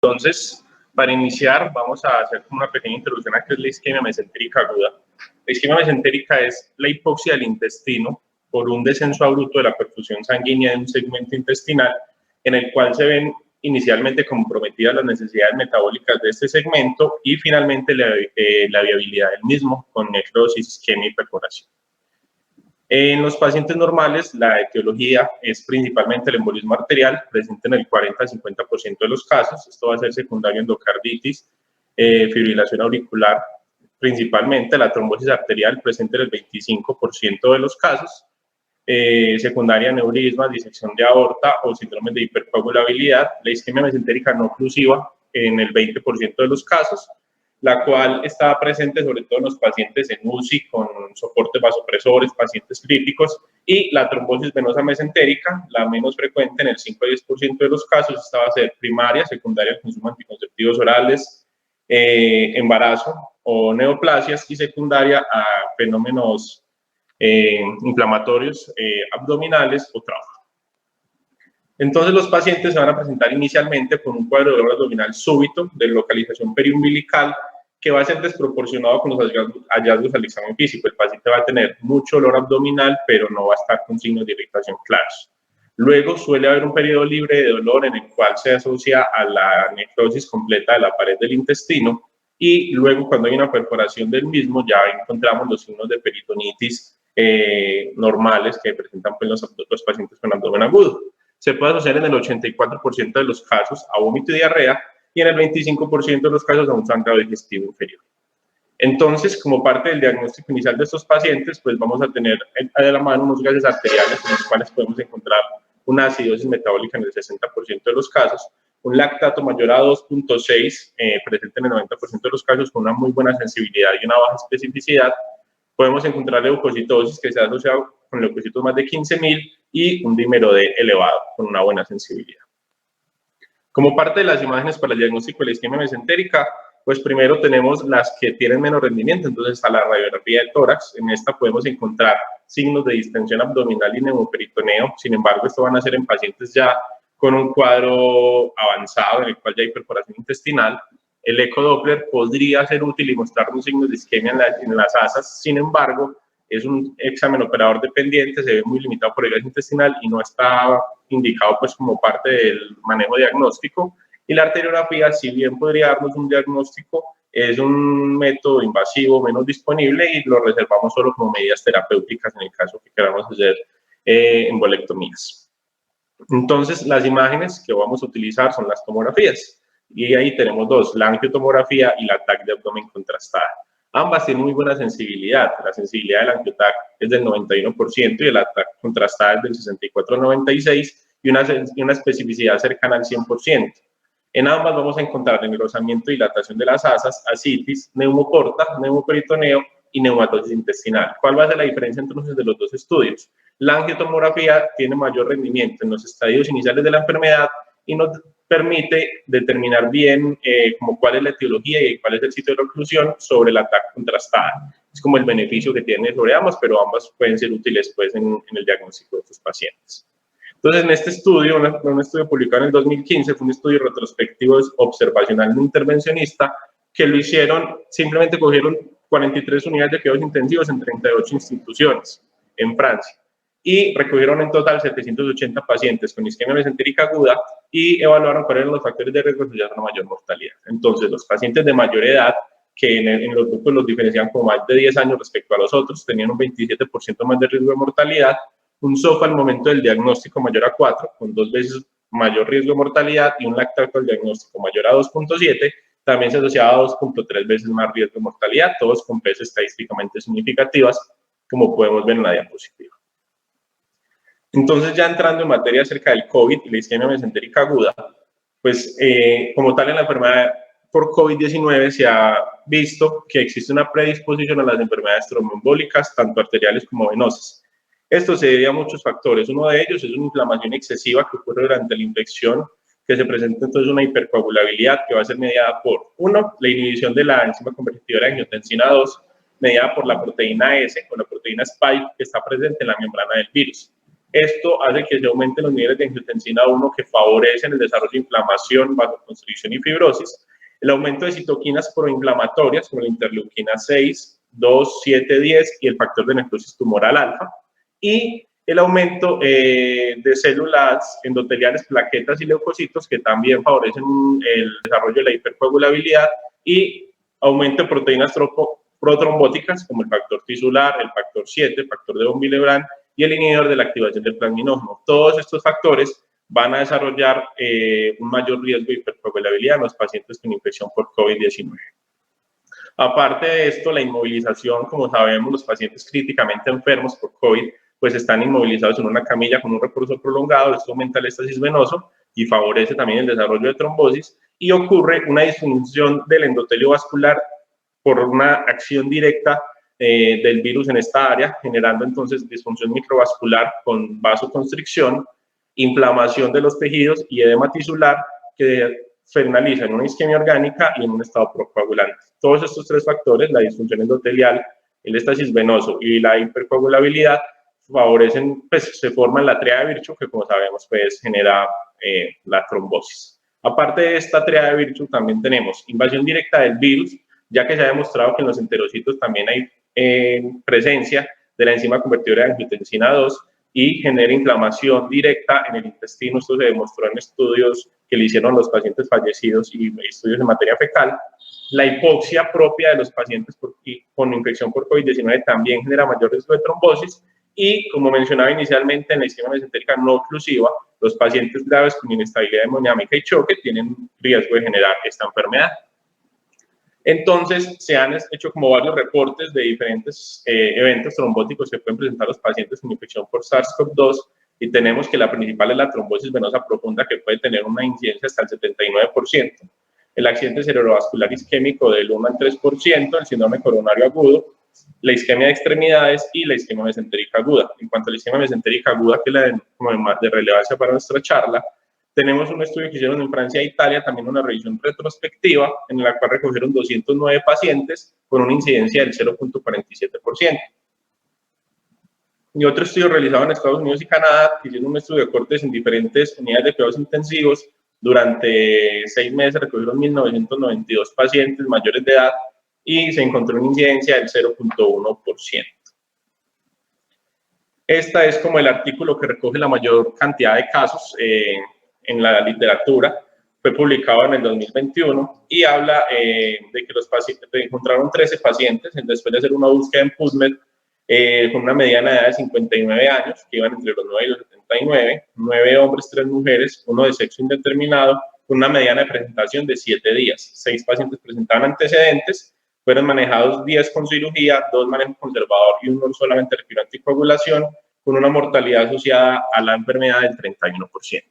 Entonces, para iniciar, vamos a hacer una pequeña introducción a qué es la isquemia mesentérica aguda. La isquemia mesentérica es la hipoxia del intestino por un descenso abrupto de la perfusión sanguínea de un segmento intestinal en el cual se ven inicialmente comprometidas las necesidades metabólicas de este segmento y finalmente la viabilidad del mismo con necrosis, isquemia y perforación. En los pacientes normales, la etiología es principalmente el embolismo arterial, presente en el 40 al 50% de los casos. Esto va a ser secundario a endocarditis, fibrilación auricular, principalmente la trombosis arterial, presente en el 25% de los casos, secundaria a aneurisma, disección de aorta o síndrome de hipercoagulabilidad, la isquemia mesentérica no oclusiva en el 20% de los casos, la cual está presente sobre todo en los pacientes en UCI con soportes vasopresores, pacientes críticos, y la trombosis venosa mesentérica, la menos frecuente en el 5 a 10% de los casos. Esta va a ser primaria, secundaria al consumo de anticonceptivos orales, embarazo o neoplasias, y secundaria a fenómenos inflamatorios abdominales o trauma. Entonces, los pacientes se van a presentar inicialmente con un cuadro de dolor abdominal súbito de localización periumbilical que va a ser desproporcionado con los hallazgos al examen físico. El paciente va a tener mucho dolor abdominal, pero no va a estar con signos de irritación claros. Luego suele haber un periodo libre de dolor en el cual se asocia a la necrosis completa de la pared del intestino, y luego cuando hay una perforación del mismo ya encontramos los signos de peritonitis normales que presentan pues, los pacientes con abdomen agudo. Se puede asociar en el 84% de los casos a vómito y diarrea y en el 25% de los casos a un sangrado digestivo inferior. Entonces, como parte del diagnóstico inicial de estos pacientes, pues vamos a tener de la mano unos gases arteriales en los cuales podemos encontrar una acidosis metabólica en el 60% de los casos, un lactato mayor a 2.6 presente en el 90% de los casos con una muy buena sensibilidad y una baja especificidad. Podemos encontrar leucocitosis que se ha asociado con leucocitos más de 15.000 y un dímero D elevado con una buena sensibilidad. Como parte de las imágenes para el diagnóstico de la isquemia mesentérica, pues primero tenemos las que tienen menos rendimiento. Entonces está la radiografía del tórax. En esta podemos encontrar signos de distensión abdominal y neumoperitoneo. Sin embargo, esto van a ser en pacientes ya con un cuadro avanzado en el cual ya hay perforación intestinal. El ecodoppler podría ser útil y mostrarnos signos de isquemia en las asas. Sin embargo, es un examen operador dependiente, se ve muy limitado por el gas intestinal y no está indicado pues como parte del manejo diagnóstico. Y la arteriografía, si bien podría darnos un diagnóstico, es un método invasivo menos disponible y lo reservamos solo como medidas terapéuticas en el caso que queramos hacer embolectomías. Entonces, las imágenes que vamos a utilizar son las tomografías. Y ahí tenemos dos, la angiotomografía y la TAC de abdomen contrastada. Ambas tienen muy buena sensibilidad. La sensibilidad del angioTAC es del 91% y la TAC contrastada es del 64 al 96% y una especificidad cercana al 100%. En ambas vamos a encontrar engrosamiento y dilatación de las asas, ascitis, neumoporta, neumoperitoneo y neumatosis intestinal. ¿Cuál va a ser la diferencia entonces de los dos estudios? La angiotomografía tiene mayor rendimiento en los estadios iniciales de la enfermedad y nos permite determinar bien como cuál es la etiología y cuál es el sitio de la oclusión sobre la TAC contrastada. Es como el beneficio que tiene sobre ambas, pero ambas pueden ser útiles pues, en el diagnóstico de estos pacientes. Entonces, en este estudio, un estudio publicado en el 2015, fue un estudio retrospectivo observacional no intervencionista, que lo hicieron, simplemente cogieron 43 unidades de cuidados intensivos en 38 instituciones en Francia y recogieron en total 780 pacientes con isquemia mesentérica aguda y evaluaron cuáles eran los factores de riesgo asociados a una mayor mortalidad. Entonces, los pacientes de mayor edad, que en los grupos los diferencian como más de 10 años respecto a los otros, tenían un 27% más de riesgo de mortalidad, un SOFA al momento del diagnóstico mayor a 4, con 2 veces mayor riesgo de mortalidad, y un lactato al diagnóstico mayor a 2.7, también se asociaba a 2.3 veces más riesgo de mortalidad, todos con P's estadísticamente significativas, como podemos ver en la diapositiva. Entonces, ya entrando en materia acerca del COVID y la isquemia mesentérica aguda, pues como tal en la enfermedad por COVID-19 se ha visto que existe una predisposición a las enfermedades tromboembólicas, tanto arteriales como venosas. Esto se debe a muchos factores. Uno de ellos es una inflamación excesiva que ocurre durante la infección, que se presenta entonces una hipercoagulabilidad que va a ser mediada por, uno, la inhibición de la enzima convertidora de angiotensina 2, mediada por la proteína S o la proteína Spike que está presente en la membrana del virus. Esto hace que se aumenten los niveles de angiotensina 1 que favorecen el desarrollo de inflamación, vasoconstricción y fibrosis, el aumento de citoquinas proinflamatorias como la interleuquina 6, 2, 7, 10 y el factor de necrosis tumoral alfa, y el aumento de células endoteliales, plaquetas y leucocitos que también favorecen el desarrollo de la hipercoagulabilidad, y aumento de proteínas protrombóticas como el factor tisular, el factor 7, el factor de von Willebrand y el inhibidor de la activación del plasminógeno. Todos estos factores van a desarrollar un mayor riesgo de hipercoagulabilidad en los pacientes con infección por COVID-19. Aparte de esto, la inmovilización, como sabemos, los pacientes críticamente enfermos por COVID, pues están inmovilizados en una camilla con un reposo prolongado. Esto aumenta el éxtasis venoso y favorece también el desarrollo de trombosis, y ocurre una disfunción del endotelio vascular por una acción directa del virus en esta área, generando entonces disfunción microvascular con vasoconstricción, inflamación de los tejidos y edema tisular que finaliza en una isquemia orgánica y en un estado procoagulante. Todos estos tres factores, la disfunción endotelial, el éxtasis venoso y la hipercoagulabilidad, favorecen, pues se forma la tríada de Virchow, que como sabemos pues genera la trombosis. Aparte de esta tríada de Virchow, también tenemos invasión directa del virus, ya que se ha demostrado que en los enterocitos también hay presencia de la enzima convertidora de angiotensina 2 y genera inflamación directa en el intestino. Esto se demostró en estudios que le hicieron los pacientes fallecidos y estudios de materia fecal. La hipoxia propia de los pacientes con infección por COVID-19 también genera mayor riesgo de trombosis, y como mencionaba inicialmente, en la isquemia mesentérica no oclusiva, los pacientes graves con inestabilidad hemodinámica y choque tienen riesgo de generar esta enfermedad. Entonces, se han hecho como varios reportes de diferentes eventos trombóticos que pueden presentar los pacientes con infección por SARS-CoV-2, y tenemos que la principal es la trombosis venosa profunda, que puede tener una incidencia hasta el 79%, el accidente cerebrovascular isquémico del 1 al 3%, el síndrome coronario agudo, la isquemia de extremidades y la isquemia mesentérica aguda. En cuanto a la isquemia mesentérica aguda, que es la de relevancia para nuestra charla, tenemos un estudio que hicieron en Francia e Italia, también una revisión retrospectiva, en la cual recogieron 209 pacientes con una incidencia del 0.47%. Y otro estudio realizado en Estados Unidos y Canadá, que hicieron un estudio de cortes en diferentes unidades de cuidados intensivos. Durante 6 meses recogieron 1.992 pacientes mayores de edad y se encontró una incidencia del 0.1%. Esta es como el artículo que recoge la mayor cantidad de casos en la literatura. Fue publicado en el 2021 y habla de que los pacientes encontraron 13 pacientes después de hacer una búsqueda en PubMed con una mediana edad de 59 años, que iban entre los 9 y los 79, 9 hombres, 3 mujeres, uno de sexo indeterminado, con una mediana de presentación de 7 días. 6 pacientes presentaban antecedentes, fueron manejados 10 con cirugía, 2 manejo conservador y 1 solamente requirió anticoagulación, con una mortalidad asociada a la enfermedad del 31%.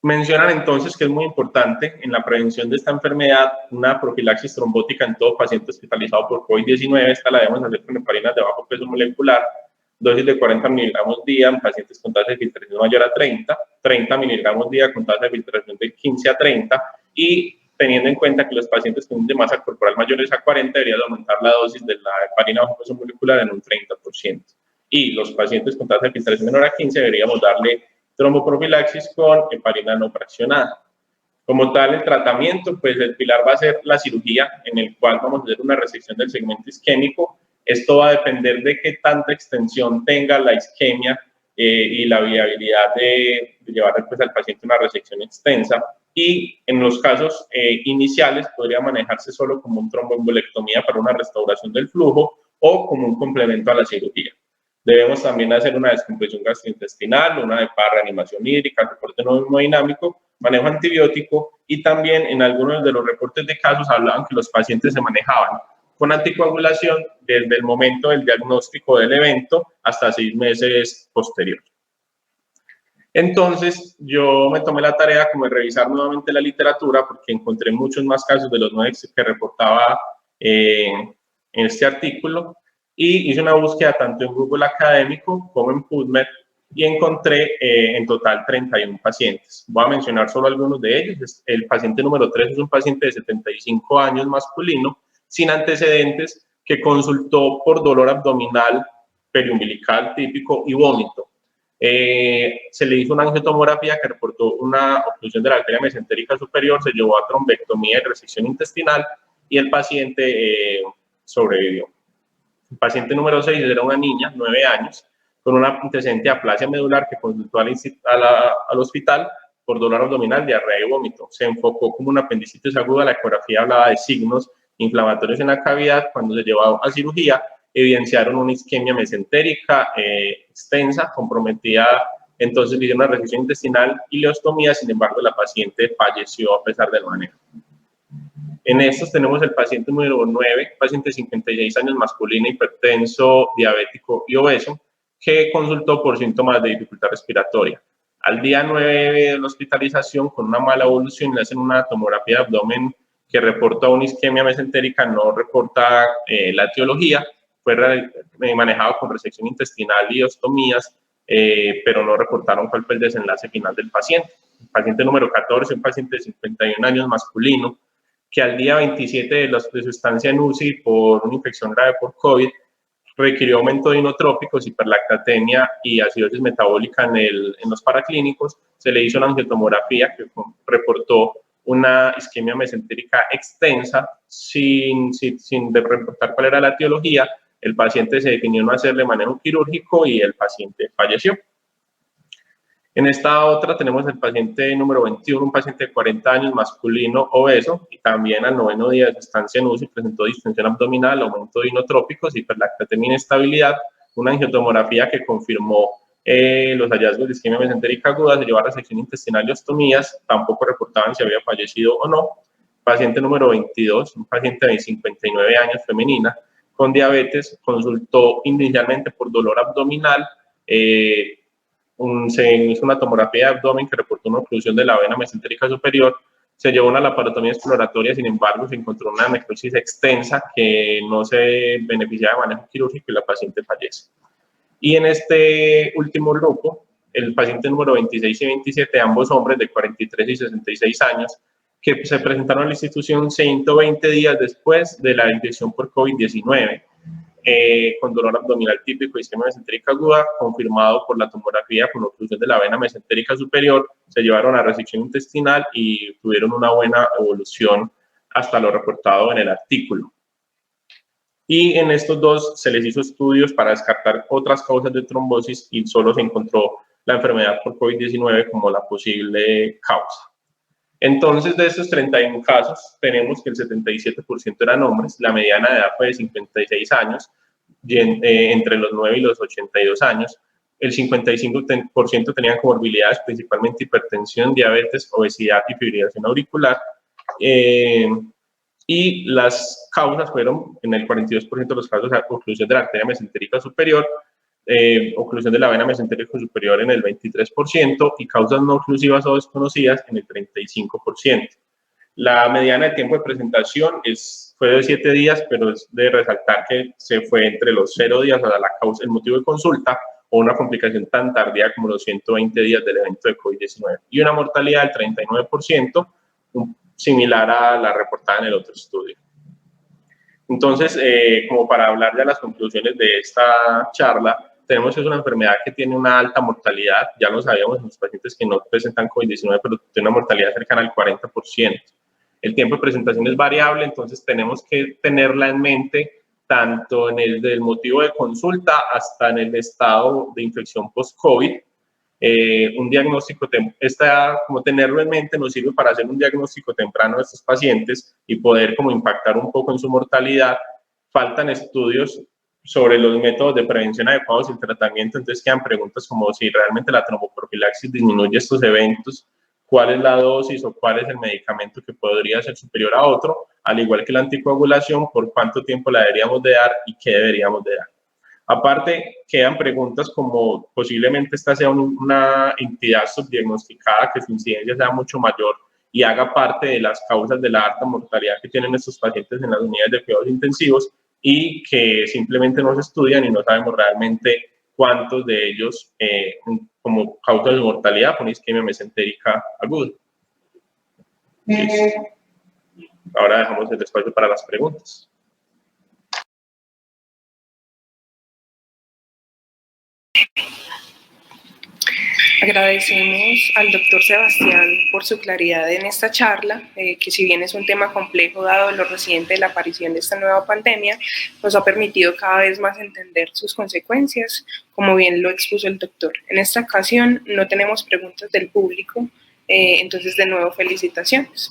Mencionan entonces que es muy importante en la prevención de esta enfermedad una profilaxis trombótica en todo paciente hospitalizado por COVID-19. Esta la debemos hacer con heparinas de bajo peso molecular, dosis de 40 miligramos día en pacientes con tasa de filtración mayor a 30 miligramos día con tasa de filtración de 15 a 30, y teniendo en cuenta que los pacientes con de masa corporal mayores a 40 deberían aumentar la dosis de la heparina bajo peso molecular en un 30%. Y los pacientes con tasa de filtración menor a 15 deberíamos darle tromboprofilaxis con heparina no fraccionada. Como tal, el tratamiento, pues el pilar va a ser la cirugía, en el cual vamos a hacer una resección del segmento isquémico. Esto va a depender de qué tanta extensión tenga la isquemia y la viabilidad de llevar pues, al paciente una resección extensa. Y en los casos iniciales podría manejarse solo como un tromboembolectomía para una restauración del flujo o como un complemento a la cirugía. Debemos también hacer una descompresión gastrointestinal, una de reanimación hídrica, reporte no hemodinámico, manejo antibiótico, y también en algunos de los reportes de casos hablaban que los pacientes se manejaban con anticoagulación desde el momento del diagnóstico del evento hasta 6 meses posterior. Entonces, yo me tomé la tarea como de revisar nuevamente la literatura porque encontré muchos más casos de los 9 que reportaba en este artículo, y hice una búsqueda tanto en Google académico como en PubMed y encontré en total 31 pacientes. Voy a mencionar solo algunos de ellos. El paciente número 3 es un paciente de 75 años masculino sin antecedentes que consultó por dolor abdominal periumbilical típico y vómito. Se le hizo una angiotomografía que reportó una oclusión de la arteria mesentérica superior, se llevó a trombectomía y resección intestinal y el paciente sobrevivió. El paciente número 6 era una niña, 9 años, con una antecedente de aplasia medular que consultó al hospital por dolor abdominal, diarrea y vómito. Se enfocó como una apendicitis aguda, la ecografía hablaba de signos inflamatorios en la cavidad. Cuando se llevó a cirugía, evidenciaron una isquemia mesentérica extensa, comprometida, entonces le hicieron una resección intestinal y ileostomía. Sin embargo, la paciente falleció a pesar del manejo. En estos tenemos el paciente número 9, paciente de 56 años, masculino, hipertenso, diabético y obeso, que consultó por síntomas de dificultad respiratoria. Al día 9 de la hospitalización, con una mala evolución, le hacen una tomografía de abdomen que reporta una isquemia mesentérica, no reporta la etiología, fue manejado con resección intestinal y ostomías, pero no reportaron cuál fue el desenlace final del paciente. El paciente número 14, un paciente de 51 años, masculino, que al día 27 de su estancia en UCI por una infección grave por COVID, requirió aumento de inotrópicos, hiperlactatemia y acidosis metabólica en los paraclínicos. Se le hizo una angiotomografía que reportó una isquemia mesentérica extensa sin reportar cuál era la etiología. El paciente se definió no hacerle manejo quirúrgico y el paciente falleció. En esta otra tenemos el paciente número 21, un paciente de 40 años, masculino, obeso, y también al 9º día de su estancia en UCI presentó distensión abdominal, aumento de inotrópicos, hiperlactatemia e inestabilidad, una angiotomografía que confirmó los hallazgos de isquemia mesentérica aguda, se llevó a resección intestinal y ostomías, tampoco reportaban si había fallecido o no. Paciente número 22, un paciente de 59 años, femenina, con diabetes, consultó inicialmente por dolor abdominal, se hizo una tomografía de abdomen que reportó una oclusión de la vena mesentérica superior, se llevó una laparotomía exploratoria, sin embargo, se encontró una necrosis extensa que no se beneficiaba de manejo quirúrgico y la paciente fallece. Y en este último grupo, el paciente número 26 y 27, ambos hombres de 43 y 66 años, que se presentaron a la institución 120 días después de la infección por COVID-19. Con dolor abdominal típico y isquemia mesentérica aguda, confirmado por la tomografía con oclusión de la vena mesentérica superior, se llevaron a resección intestinal y tuvieron una buena evolución hasta lo reportado en el artículo. Y en estos dos se les hizo estudios para descartar otras causas de trombosis y solo se encontró la enfermedad por COVID-19 como la posible causa. Entonces, de estos 31 casos, tenemos que el 77% eran hombres, la mediana de edad fue de 56 años, entre los 9 y los 82 años, el 55% tenían comorbilidades, principalmente hipertensión, diabetes, obesidad y fibrilación auricular, y las causas fueron, en el 42% de los casos, oclusión de la arteria mesentérica superior, oclusión de la vena mesentérica superior en el 23% y causas no oclusivas o desconocidas en el 35%. La mediana de tiempo de presentación fue de 7 días, pero es de resaltar que se fue entre los 0 días a la causa, el motivo de consulta, o una complicación tan tardía como los 120 días del evento de COVID-19. Y una mortalidad del 39%, similar a la reportada en el otro estudio. Entonces, como para hablar de las conclusiones de esta charla, tenemos que es una enfermedad que tiene una alta mortalidad, ya lo sabíamos en los pacientes que no presentan COVID-19, pero tiene una mortalidad cercana al 40%. El tiempo de presentación es variable, entonces tenemos que tenerla en mente tanto en el del motivo de consulta hasta en el estado de infección post-COVID. Un diagnóstico, como tenerlo en mente nos sirve para hacer un diagnóstico temprano de estos pacientes y poder como impactar un poco en su mortalidad. Faltan estudios sobre los métodos de prevención adecuados y el tratamiento, entonces quedan preguntas como si realmente la tromboprofilaxis disminuye estos eventos, cuál es la dosis o cuál es el medicamento que podría ser superior a otro, al igual que la anticoagulación, por cuánto tiempo la deberíamos de dar y qué deberíamos de dar. Aparte, quedan preguntas como posiblemente esta sea una entidad subdiagnosticada, que su incidencia sea mucho mayor y haga parte de las causas de la alta mortalidad que tienen estos pacientes en las unidades de cuidados intensivos y que simplemente no se estudian y no sabemos realmente cuántos de ellos como causa de mortalidad con isquemia mesentérica aguda. Listo. Ahora dejamos el espacio para las preguntas. Agradecemos al doctor Sebastián por su claridad en esta charla, que si bien es un tema complejo dado lo reciente de la aparición de esta nueva pandemia, nos ha permitido cada vez más entender sus consecuencias, como bien lo expuso el doctor. En esta ocasión no tenemos preguntas del público, entonces de nuevo felicitaciones.